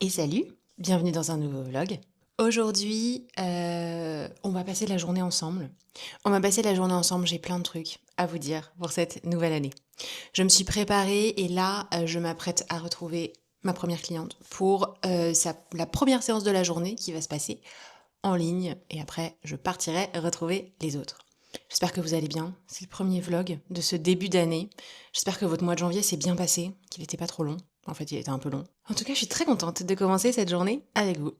Et salut, bienvenue dans un nouveau vlog. Aujourd'hui, on va passer la journée ensemble. J'ai plein de trucs à vous dire pour cette nouvelle année. Je me suis préparée et là, je m'apprête à retrouver ma première cliente pour la première séance de la journée qui va se passer en ligne et après, je partirai retrouver les autres. J'espère que vous allez bien. C'est le premier vlog de ce début d'année. J'espère que votre mois de janvier s'est bien passé, qu'il n'était pas trop long. En fait, il était un peu long. En tout cas, je suis très contente de commencer cette journée avec vous.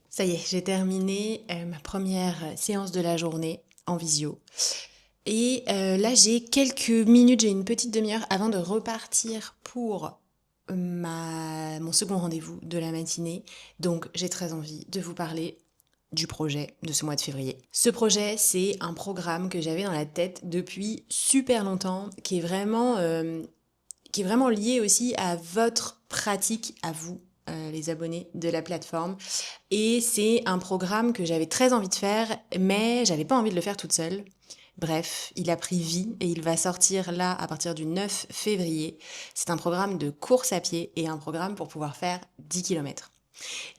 Ça y est, j'ai terminé ma première séance de la journée en visio. Et là, j'ai quelques minutes, j'ai une petite demi-heure avant de repartir pour mon second rendez-vous de la matinée. Donc, j'ai très envie de vous parler du projet de ce mois de février. Ce projet, c'est un programme que j'avais dans la tête depuis super longtemps, qui est vraiment lié aussi à votre pratique, à vous, les abonnés de la plateforme. Et c'est un programme que j'avais très envie de faire, mais j'avais pas envie de le faire toute seule. Bref, il a pris vie et il va sortir là à partir du 9 février. C'est un programme de course à pied et un programme pour pouvoir faire 10 km.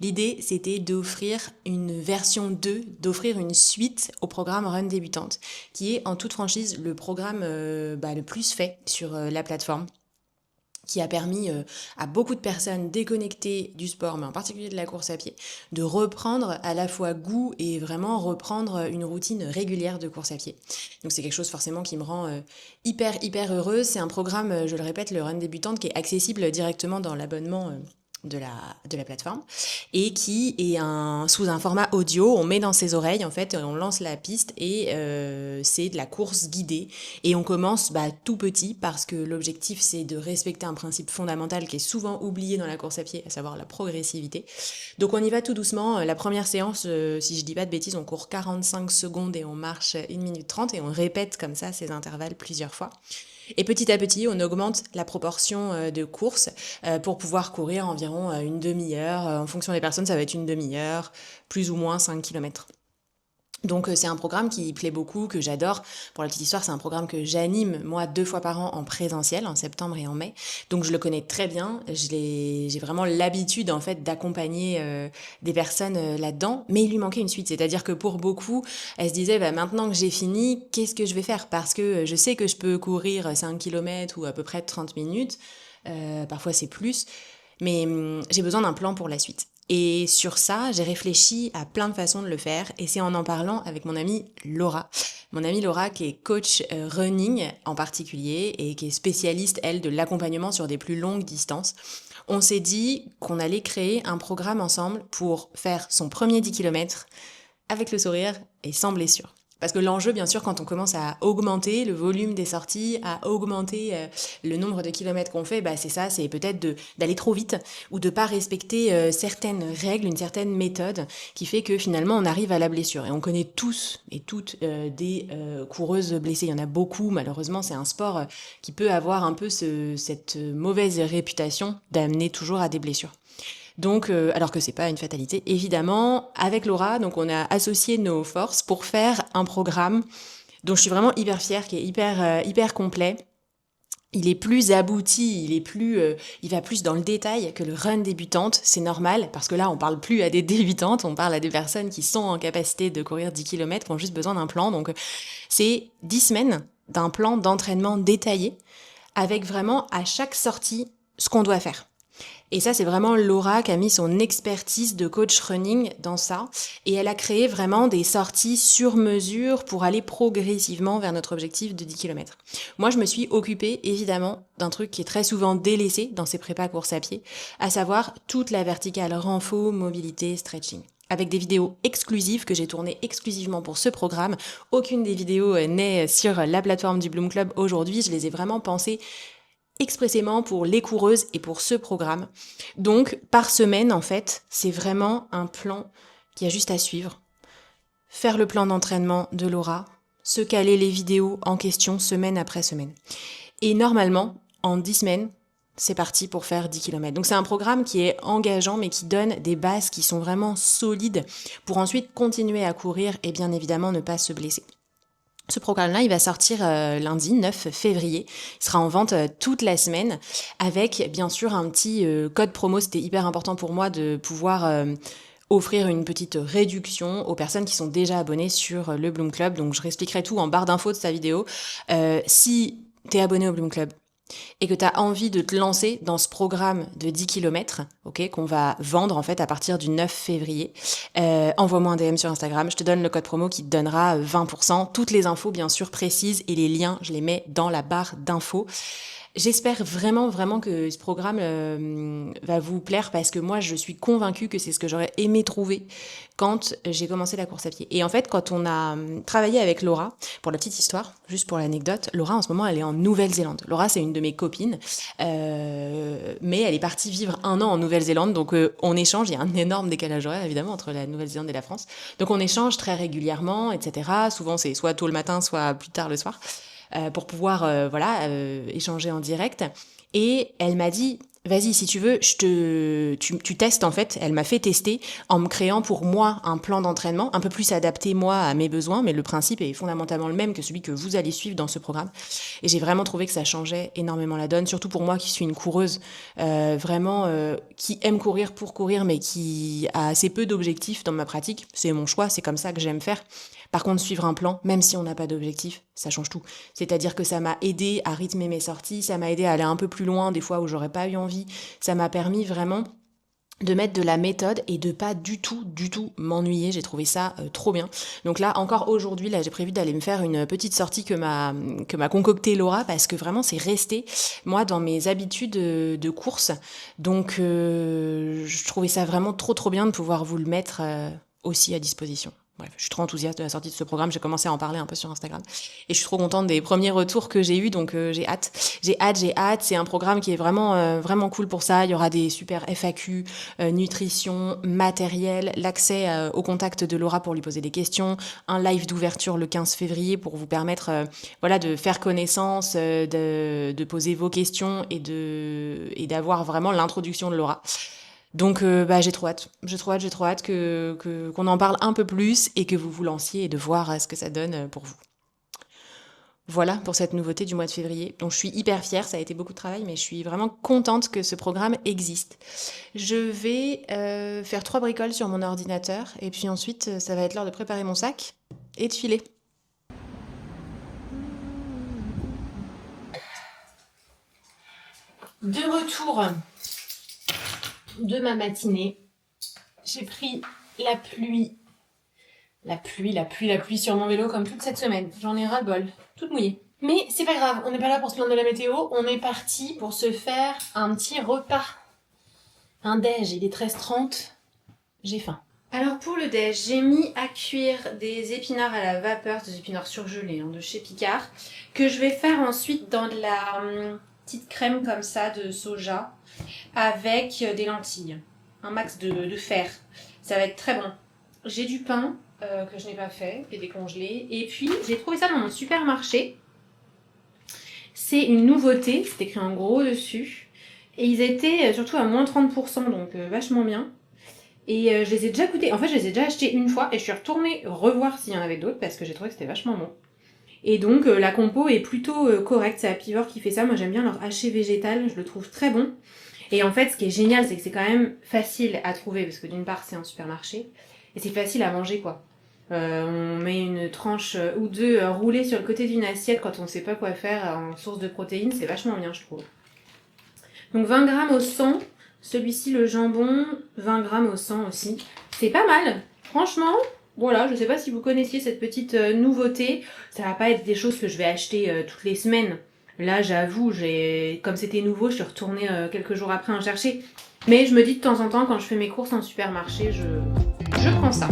L'idée, c'était d'offrir une version 2, d'offrir une suite au programme Run Débutante, qui est en toute franchise le programme le plus fait sur la plateforme, qui a permis à beaucoup de personnes déconnectées du sport, mais en particulier de la course à pied, de reprendre à la fois goût et vraiment reprendre une routine régulière de course à pied. Donc c'est quelque chose forcément qui me rend hyper heureuse. C'est un programme, je le répète, le Run Débutante, qui est accessible directement dans l'abonnement de la plateforme et qui est sous un format audio. On met dans ses oreilles en fait, on lance la piste et c'est de la course guidée et on commence tout petit parce que l'objectif c'est de respecter un principe fondamental qui est souvent oublié dans la course à pied, à savoir la progressivité. Donc on y va tout doucement. La première séance, si je dis pas de bêtises, on court 45 secondes et on marche 1 minute 30 et on répète comme ça ces intervalles plusieurs fois. Et petit à petit, on augmente la proportion de courses pour pouvoir courir environ une demi-heure. En fonction des personnes, ça va être une demi-heure, plus ou moins 5 km. Donc c'est un programme qui plaît beaucoup, que j'adore. Pour la petite histoire, c'est un programme que j'anime moi 2 fois par an en présentiel, en septembre et en mai. Donc je le connais très bien. J'ai vraiment l'habitude en fait d'accompagner des personnes là-dedans. Mais il lui manquait une suite, c'est-à-dire que pour beaucoup, elles se disaient maintenant que j'ai fini, qu'est-ce que je vais faire? Parce que je sais que je peux courir 5 km ou à peu près 30 minutes. Parfois c'est plus. Mais j'ai besoin d'un plan pour la suite. Et sur ça, j'ai réfléchi à plein de façons de le faire et c'est en parlant avec mon amie Laura. Mon amie Laura qui est coach running en particulier et qui est spécialiste, elle, de l'accompagnement sur des plus longues distances. On s'est dit qu'on allait créer un programme ensemble pour faire son premier 10 km avec le sourire et sans blessure. Parce que l'enjeu, bien sûr, quand on commence à augmenter le volume des sorties, à augmenter le nombre de kilomètres qu'on fait, c'est ça, c'est peut-être d'aller trop vite ou de pas respecter certaines règles, une certaine méthode qui fait que finalement on arrive à la blessure. Et on connaît tous et toutes des coureuses blessées. Il y en a beaucoup, malheureusement, c'est un sport qui peut avoir un peu cette mauvaise réputation d'amener toujours à des blessures. Donc, alors que c'est pas une fatalité, évidemment, avec Laura, donc on a associé nos forces pour faire un programme dont je suis vraiment hyper fière, qui est hyper complet. Il est plus abouti, il va plus dans le détail que le run débutante, c'est normal, parce que là, on parle plus à des débutantes, on parle à des personnes qui sont en capacité de courir 10 km, qui ont juste besoin d'un plan. Donc, c'est 10 semaines d'un plan d'entraînement détaillé, avec vraiment à chaque sortie ce qu'on doit faire. Et ça, c'est vraiment Laura qui a mis son expertise de coach running dans ça. Et elle a créé vraiment des sorties sur mesure pour aller progressivement vers notre objectif de 10 km. Moi, je me suis occupée, évidemment, d'un truc qui est très souvent délaissé dans ces prépas course à pied, à savoir toute la verticale renfo, mobilité, stretching. Avec des vidéos exclusives que j'ai tournées exclusivement pour ce programme. Aucune des vidéos n'est sur la plateforme du Bloom Club aujourd'hui. Je les ai vraiment pensées expressément pour les coureuses et pour ce programme. Donc, par semaine, en fait, c'est vraiment un plan qu'il y a juste à suivre. Faire le plan d'entraînement de Laura, se caler les vidéos en question semaine après semaine. Et normalement, en 10 semaines, c'est parti pour faire 10 km. Donc c'est un programme qui est engageant mais qui donne des bases qui sont vraiment solides pour ensuite continuer à courir et bien évidemment ne pas se blesser. Ce programme-là, il va sortir lundi 9 février. Il sera en vente toute la semaine avec bien sûr un petit code promo. C'était hyper important pour moi de pouvoir offrir une petite réduction aux personnes qui sont déjà abonnées sur le Bloom Club. Donc je réexpliquerai tout en barre d'infos de sa vidéo. Si t'es abonné au Bloom Club et que tu as envie de te lancer dans ce programme de 10 km, ok, qu'on va vendre en fait à partir du 9 février, envoie-moi un DM sur Instagram, je te donne le code promo qui te donnera 20%. Toutes les infos bien sûr précises et les liens, je les mets dans la barre d'infos. J'espère vraiment, vraiment que ce programme va vous plaire parce que moi, je suis convaincue que c'est ce que j'aurais aimé trouver quand j'ai commencé la course à pied. Et en fait, quand on a travaillé avec Laura, pour la petite histoire, juste pour l'anecdote, Laura, en ce moment, elle est en Nouvelle-Zélande. Laura, c'est une de mes copines, mais elle est partie vivre 1 an en Nouvelle-Zélande. Donc, on échange. Il y a un énorme décalage horaire, évidemment, entre la Nouvelle-Zélande et la France. Donc, on échange très régulièrement, etc. Souvent, c'est soit tôt le matin, soit plus tard le soir. Pour pouvoir échanger en direct. Et elle m'a dit, vas-y, si tu veux, tu testes en fait. Elle m'a fait tester en me créant pour moi un plan d'entraînement un peu plus adapté moi à mes besoins, mais le principe est fondamentalement le même que celui que vous allez suivre dans ce programme. Et j'ai vraiment trouvé que ça changeait énormément la donne, surtout pour moi qui suis une coureuse qui aime courir pour courir, mais qui a assez peu d'objectifs dans ma pratique. C'est mon choix, c'est comme ça que j'aime faire. Par contre, suivre un plan, même si on n'a pas d'objectif, ça change tout. C'est-à-dire que ça m'a aidé à rythmer mes sorties, ça m'a aidé à aller un peu plus loin des fois où j'aurais pas eu envie. Ça m'a permis vraiment de mettre de la méthode et de pas du tout m'ennuyer. J'ai trouvé ça trop bien. Donc là, encore aujourd'hui, là, j'ai prévu d'aller me faire une petite sortie que m'a concoctée Laura parce que vraiment, c'est resté, moi, dans mes habitudes de course. Donc, je trouvais ça vraiment trop bien de pouvoir vous le mettre aussi à disposition. Bref, je suis trop enthousiaste de la sortie de ce programme. J'ai commencé à en parler un peu sur Instagram. Et je suis trop contente des premiers retours que j'ai eus. Donc, j'ai hâte. J'ai hâte. C'est un programme qui est vraiment cool pour ça. Il y aura des super FAQ, nutrition, matériel, l'accès au contact de Laura pour lui poser des questions, un live d'ouverture le 15 février pour vous permettre de faire connaissance, de poser vos questions et d'avoir vraiment l'introduction de Laura. Donc j'ai trop hâte. J'ai trop hâte qu'on en parle un peu plus et que vous vous lanciez et de voir ce que ça donne pour vous. Voilà pour cette nouveauté du mois de février. Donc je suis hyper fière, ça a été beaucoup de travail, mais je suis vraiment contente que ce programme existe. Je vais faire 3 bricoles sur mon ordinateur et puis ensuite ça va être l'heure de préparer mon sac et de filer. De retour de ma matinée, j'ai pris la pluie sur mon vélo comme toute cette semaine. J'en ai ras le bol, toute mouillée. Mais c'est pas grave, on n'est pas là pour se plaindre de la météo, on est parti pour se faire un petit repas. Un déj, il est 13h30, j'ai faim. Alors pour le déj, j'ai mis à cuire des épinards à la vapeur, des épinards surgelés de chez Picard, que je vais faire ensuite dans de la petite crème comme ça de soja avec des lentilles. Un max de fer. Ça va être très bon. J'ai du pain que je n'ai pas fait, qui est décongelé. Et puis, j'ai trouvé ça dans mon supermarché. C'est une nouveauté, c'est écrit en gros dessus. Et ils étaient surtout à moins 30%, donc vachement bien. Et je les ai déjà goûtés. En fait, je les ai déjà achetés une fois et je suis retournée revoir s'il y en avait d'autres parce que j'ai trouvé que c'était vachement bon. Et donc, la compo est plutôt correcte. C'est Apivore qui fait ça. Moi, j'aime bien leur haché végétal. Je le trouve très bon. Et en fait, ce qui est génial, c'est que c'est quand même facile à trouver parce que d'une part, c'est un supermarché et c'est facile à manger, quoi. On met une tranche ou deux roulée sur le côté d'une assiette quand on sait pas quoi faire en source de protéines. C'est vachement bien, je trouve. Donc 20 grammes au 100. Celui-ci, le jambon, 20 grammes au 100 aussi. C'est pas mal. Franchement, voilà, je sais pas si vous connaissiez cette petite nouveauté. Ça va pas être des choses que je vais acheter toutes les semaines. Là, j'avoue, comme c'était nouveau, je suis retournée quelques jours après en chercher. Mais je me dis de temps en temps, quand je fais mes courses en supermarché, je prends ça.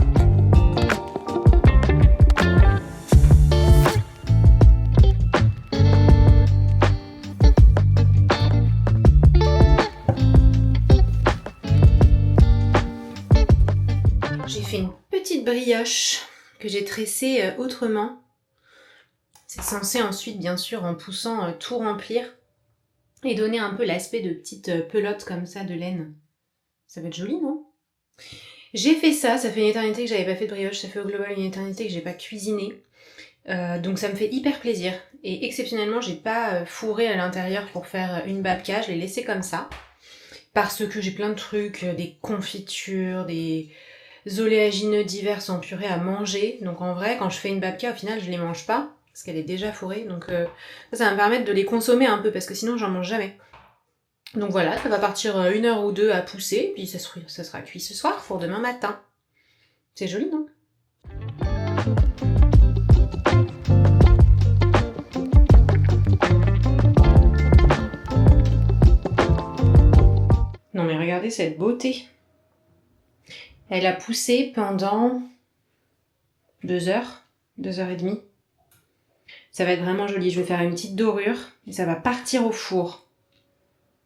J'ai fait une petite brioche que j'ai tressée autrement. C'est censé ensuite, bien sûr, en poussant, tout remplir et donner un peu l'aspect de petite pelote comme ça de laine. Ça va être joli, non ? J'ai fait ça fait une éternité que j'avais pas fait de brioche, ça fait au global une éternité que j'ai pas cuisiné. Donc ça me fait hyper plaisir. Et exceptionnellement, j'ai pas fourré à l'intérieur pour faire une babka, je l'ai laissé comme ça. Parce que j'ai plein de trucs, des confitures, des oléagineux divers en purée à manger. Donc en vrai, quand je fais une babka, au final, je les mange pas. Parce qu'elle est déjà fourrée. Donc ça va me permettre de les consommer un peu. Parce que sinon, j'en mange jamais. Donc voilà, ça va partir 1 heure ou 2 à pousser. Puis ça sera cuit ce soir pour demain matin. C'est joli, non? Non mais regardez cette beauté. Elle a poussé pendant 2 heures, 2 heures et demie. Ça va être vraiment joli. Je vais faire une petite dorure et ça va partir au four.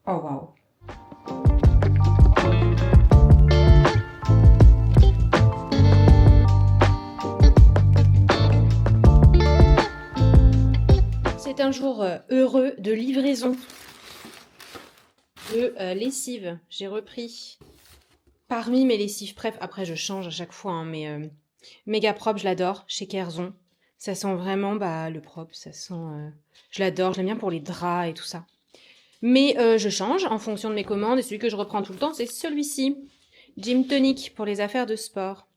Oh waouh. C'est un jour heureux de livraison de lessive. J'ai repris parmi mes lessives préf. Après, je change à chaque fois, hein, mais méga propre, je l'adore, chez Kerzon. Ça sent vraiment le propre, ça sent... je l'adore, je l'aime bien pour les draps et tout ça. Mais je change en fonction de mes commandes et celui que je reprends tout le temps, c'est celui-ci. Gym Tonic pour les affaires de sport.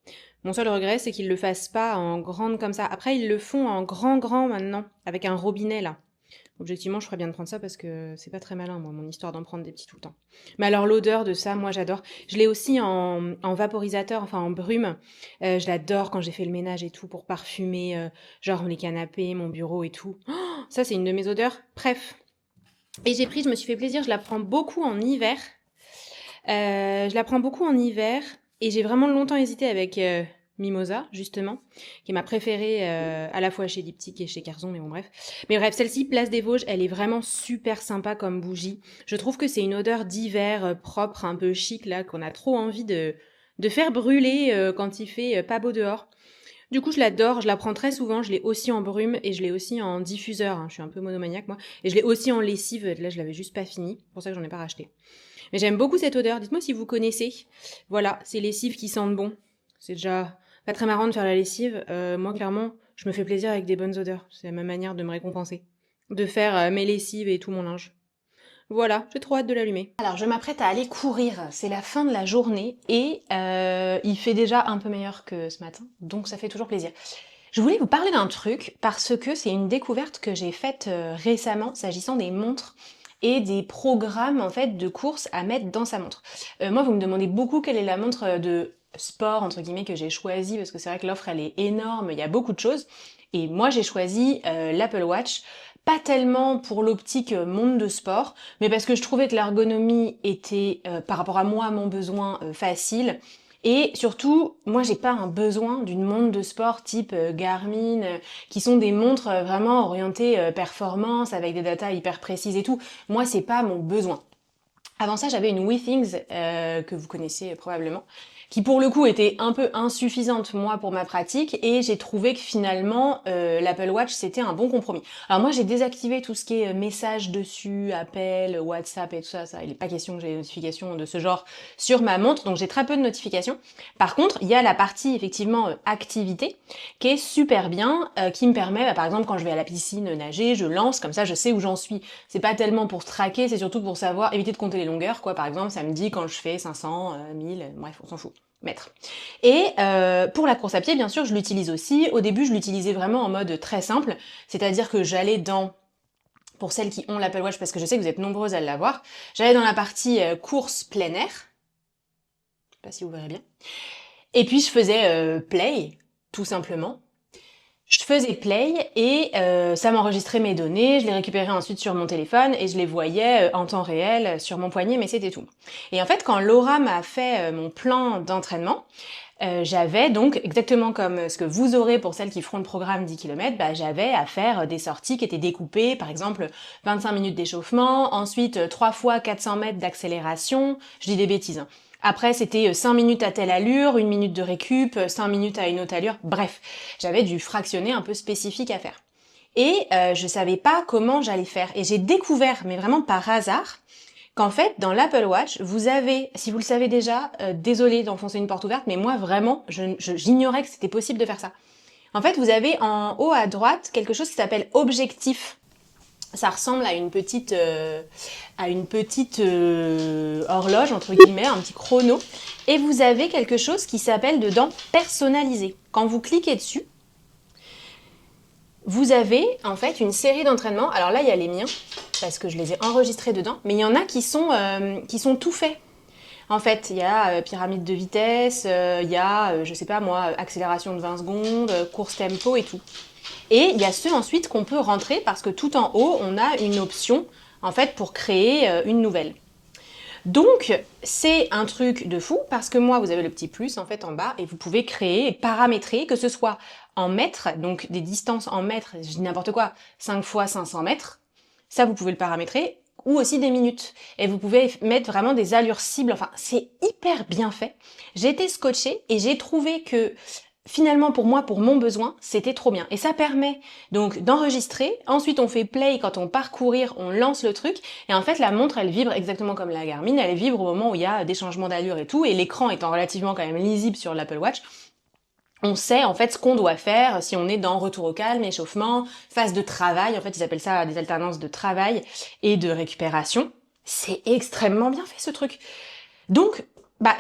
Mon seul regret, c'est qu'ils le fassent pas en grande comme ça. Après, ils le font en grand maintenant, avec un robinet là. Objectivement, je ferais bien de prendre ça parce que c'est pas très malin, moi, mon histoire d'en prendre des petits tout le temps. Mais alors, l'odeur de ça, moi, j'adore. Je l'ai aussi en vaporisateur, enfin en brume. Je l'adore quand j'ai fait le ménage et tout pour parfumer, genre les canapés, mon bureau et tout. Oh, ça, c'est une de mes odeurs. Bref. Et je me suis fait plaisir, je la prends beaucoup en hiver. Et j'ai vraiment longtemps hésité avec Mimosa, justement, qui est ma préférée à la fois chez Diptyque et chez Kerzon, mais bon bref. Mais bref, celle-ci, Place des Vosges, elle est vraiment super sympa comme bougie. Je trouve que c'est une odeur d'hiver propre, un peu chic, là, qu'on a trop envie de faire brûler quand il fait pas beau dehors. Du coup, je l'adore, je la prends très souvent, je l'ai aussi en brume et je l'ai aussi en diffuseur, hein. Je suis un peu monomaniaque, moi. Et je l'ai aussi en lessive, là, je l'avais juste pas fini, c'est pour ça que j'en ai pas racheté. Mais j'aime beaucoup cette odeur, dites-moi si vous connaissez. Voilà, ces lessives qui sentent bon. C'est déjà pas très marrant de faire la lessive. Moi, clairement, je me fais plaisir avec des bonnes odeurs. C'est ma manière de me récompenser. De faire mes lessives et tout mon linge. Voilà, j'ai trop hâte de l'allumer. Alors, je m'apprête à aller courir. C'est la fin de la journée et il fait déjà un peu meilleur que ce matin, donc ça fait toujours plaisir. Je voulais vous parler d'un truc parce que c'est une découverte que j'ai faite récemment s'agissant des montres et des programmes en fait de courses à mettre dans sa montre. Moi, vous me demandez beaucoup quelle est la montre de sport entre guillemets que j'ai choisie parce que c'est vrai que l'offre elle est énorme, il y a beaucoup de choses. Et moi j'ai choisi l'Apple Watch, pas tellement pour l'optique monde de sport, mais parce que je trouvais que l'ergonomie était par rapport à moi, mon besoin, facile. Et surtout, moi j'ai pas un besoin d'une montre de sport type Garmin, qui sont des montres vraiment orientées performance, avec des datas hyper précises et tout. Moi c'est pas mon besoin. Avant ça, j'avais une WeThings, que vous connaissez probablement, qui pour le coup était un peu insuffisante moi pour ma pratique et j'ai trouvé que finalement l'Apple Watch c'était un bon compromis. Alors moi j'ai désactivé tout ce qui est messages dessus, appels, WhatsApp et tout ça, il n'est pas question que j'ai des notifications de ce genre sur ma montre, donc j'ai très peu de notifications. Par contre, il y a la partie effectivement activité qui est super bien, qui me permet, par exemple quand je vais à la piscine nager, je lance, comme ça je sais où j'en suis. C'est pas tellement pour traquer, c'est surtout pour savoir, éviter de compter les longueurs, quoi. Par exemple, ça me dit quand je fais 500, 1000, bref, on s'en fout. Mètres. Et pour la course à pied, bien sûr, je l'utilise aussi. Au début, je l'utilisais vraiment en mode très simple, c'est-à-dire que j'allais dans, pour celles qui ont l'Apple Watch, parce que je sais que vous êtes nombreuses à l'avoir, j'allais dans la partie course plein air, je sais pas si vous verrez bien, et puis je faisais play, tout simplement. Je faisais play et ça m'enregistrait mes données, je les récupérais ensuite sur mon téléphone et je les voyais en temps réel sur mon poignet, mais c'était tout. Et en fait, quand Laura m'a fait mon plan d'entraînement, j'avais donc, exactement comme ce que vous aurez pour celles qui feront le programme 10 km, j'avais à faire des sorties qui étaient découpées, par exemple 25 minutes d'échauffement, ensuite 3 fois 400 mètres d'accélération, je dis des bêtises, hein. Après, c'était 5 minutes à telle allure, 1 minute de récup, 5 minutes à une autre allure. Bref, j'avais du fractionné un peu spécifique à faire. Et je savais pas comment j'allais faire. Et j'ai découvert, mais vraiment par hasard, qu'en fait, dans l'Apple Watch, vous avez, si vous le savez déjà, désolé d'enfoncer une porte ouverte, mais moi vraiment, j'ignorais que c'était possible de faire ça. En fait, vous avez en haut à droite quelque chose qui s'appelle objectif. Ça ressemble à une petite horloge, entre guillemets, un petit chrono. Et vous avez quelque chose qui s'appelle dedans personnalisé. Quand vous cliquez dessus, vous avez en fait une série d'entraînements. Alors là, il y a les miens, parce que je les ai enregistrés dedans. Mais il y en a qui sont tout faits. En fait, il y a pyramide de vitesse, il y a, je sais pas moi, accélération de 20 secondes, course tempo et tout. Et il y a ceux ensuite qu'on peut rentrer parce que tout en haut, on a une option en fait pour créer une nouvelle. Donc, c'est un truc de fou parce que moi, vous avez le petit plus en fait en bas et vous pouvez créer et paramétrer, que ce soit en mètres, donc des distances en mètres, je dis n'importe quoi, 5 fois 500 mètres, ça vous pouvez le paramétrer, ou aussi des minutes. Et vous pouvez mettre vraiment des allures cibles, enfin, c'est hyper bien fait. J'ai été scotchée et j'ai trouvé que finalement, pour moi, pour mon besoin, c'était trop bien. Et ça permet donc d'enregistrer. Ensuite, on fait play quand on part courir, on lance le truc. Et en fait, la montre, elle vibre exactement comme la Garmin. Elle vibre au moment où il y a des changements d'allure et tout. Et l'écran étant relativement quand même lisible sur l'Apple Watch, on sait en fait ce qu'on doit faire si on est dans retour au calme, échauffement, phase de travail. En fait, ils appellent ça des alternances de travail et de récupération. C'est extrêmement bien fait ce truc. Donc,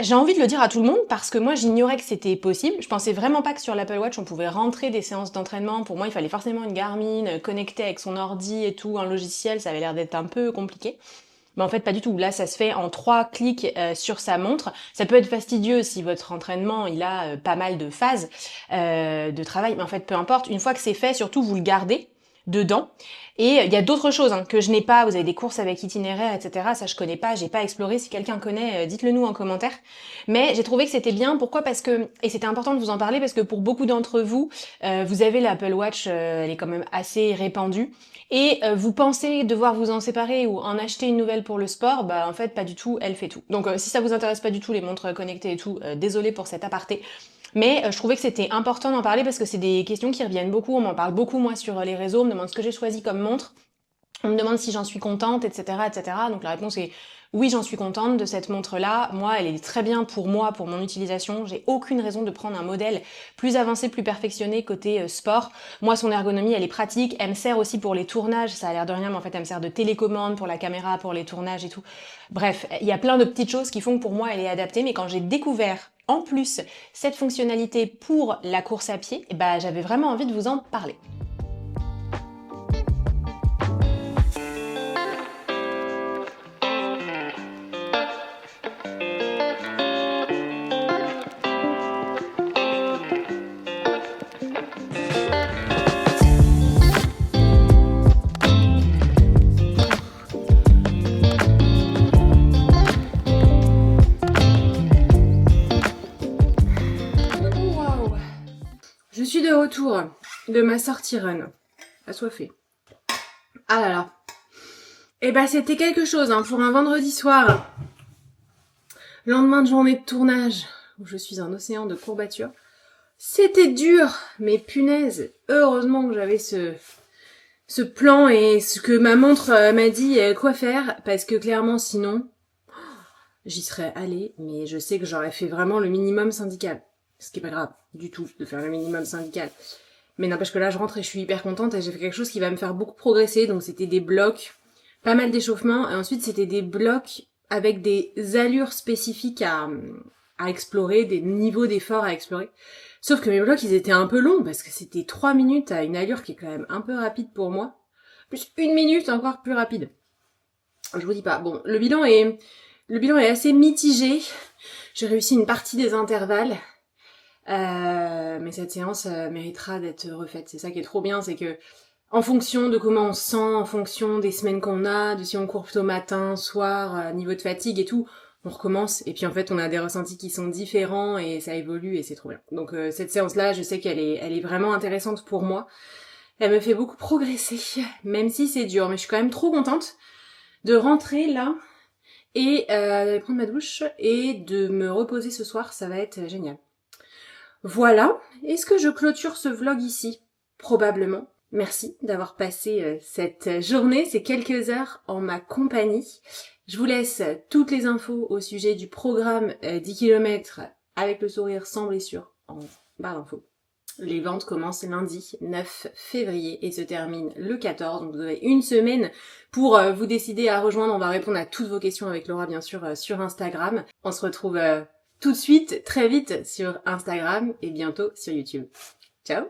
j'ai envie de le dire à tout le monde parce que moi j'ignorais que c'était possible. Je pensais vraiment pas que sur l'Apple Watch on pouvait rentrer des séances d'entraînement. Pour moi il fallait forcément une Garmin connectée avec son ordi et tout, un logiciel, ça avait l'air d'être un peu compliqué. Mais en fait pas du tout. Là ça se fait en 3 clics sur sa montre. Ça peut être fastidieux si votre entraînement il a pas mal de phases de travail, mais en fait peu importe. Une fois que c'est fait, surtout vous le gardez dedans. Et il y a d'autres choses que je n'ai pas. Vous avez des courses avec itinéraire, etc. Ça, je connais pas. J'ai pas exploré. Si quelqu'un connaît, dites-le nous en commentaire. Mais j'ai trouvé que c'était bien. Pourquoi? Parce que, et c'était important de vous en parler, parce que pour beaucoup d'entre vous, vous avez l'Apple Watch, elle est quand même assez répandue. Et vous pensez devoir vous en séparer ou en acheter une nouvelle pour le sport, en fait pas du tout, elle fait tout. Donc si ça vous intéresse pas du tout les montres connectées et tout, désolé pour cet aparté. Mais je trouvais que c'était important d'en parler parce que c'est des questions qui reviennent beaucoup. On m'en parle beaucoup, moi, sur les réseaux. On me demande ce que j'ai choisi comme montre. On me demande si j'en suis contente, etc., etc. Donc la réponse est oui, j'en suis contente de cette montre-là. Moi, elle est très bien pour moi, pour mon utilisation. J'ai aucune raison de prendre un modèle plus avancé, plus perfectionné côté sport. Moi, son ergonomie, elle est pratique. Elle me sert aussi pour les tournages. Ça a l'air de rien, mais en fait, elle me sert de télécommande pour la caméra, pour les tournages et tout. Bref, il y a plein de petites choses qui font que pour moi, elle est adaptée. Mais quand j'ai découvert en plus cette fonctionnalité pour la course à pied, j'avais vraiment envie de vous en parler. Je suis de retour de ma sortie run. Assoiffée. Ah là là. C'était quelque chose pour un vendredi soir. Lendemain de journée de tournage, où je suis un océan de courbatures. C'était dur, mais punaise. Heureusement que j'avais ce plan et ce que ma montre m'a dit quoi faire, parce que clairement sinon, j'y serais allée, mais je sais que j'aurais fait vraiment le minimum syndical. Ce qui est pas grave du tout de faire le minimum syndical. Mais n'empêche que là je rentre et je suis hyper contente et j'ai fait quelque chose qui va me faire beaucoup progresser. Donc c'était des blocs, pas mal d'échauffement et ensuite c'était des blocs avec des allures spécifiques à explorer, des niveaux d'effort à explorer. Sauf que mes blocs ils étaient un peu longs parce que c'était 3 minutes à une allure qui est quand même un peu rapide pour moi. Plus 1 minute encore plus rapide. Je vous dis pas. Bon, le bilan est assez mitigé. J'ai réussi une partie des intervalles. Mais cette séance méritera d'être refaite. C'est ça qui est trop bien, c'est que en fonction de comment on se sent, en fonction des semaines qu'on a, de si on court plutôt matin, soir, niveau de fatigue et tout, on recommence. Et puis en fait, on a des ressentis qui sont différents et ça évolue et c'est trop bien. Donc cette séance-là, je sais qu'elle est vraiment intéressante pour moi. Elle me fait beaucoup progresser, même si c'est dur. Mais je suis quand même trop contente de rentrer là et d'aller prendre ma douche et de me reposer ce soir. Ça va être génial. Voilà, est-ce que je clôture ce vlog ici? Probablement. Merci d'avoir passé cette journée, ces quelques heures en ma compagnie. Je vous laisse toutes les infos au sujet du programme 10 km avec le sourire sans blessure en barre d'infos. Les ventes commencent lundi 9 février et se terminent le 14. Donc vous avez une semaine pour vous décider à rejoindre. On va répondre à toutes vos questions avec Laura bien sûr sur Instagram. On se retrouve tout de suite, très vite sur Instagram et bientôt sur YouTube. Ciao!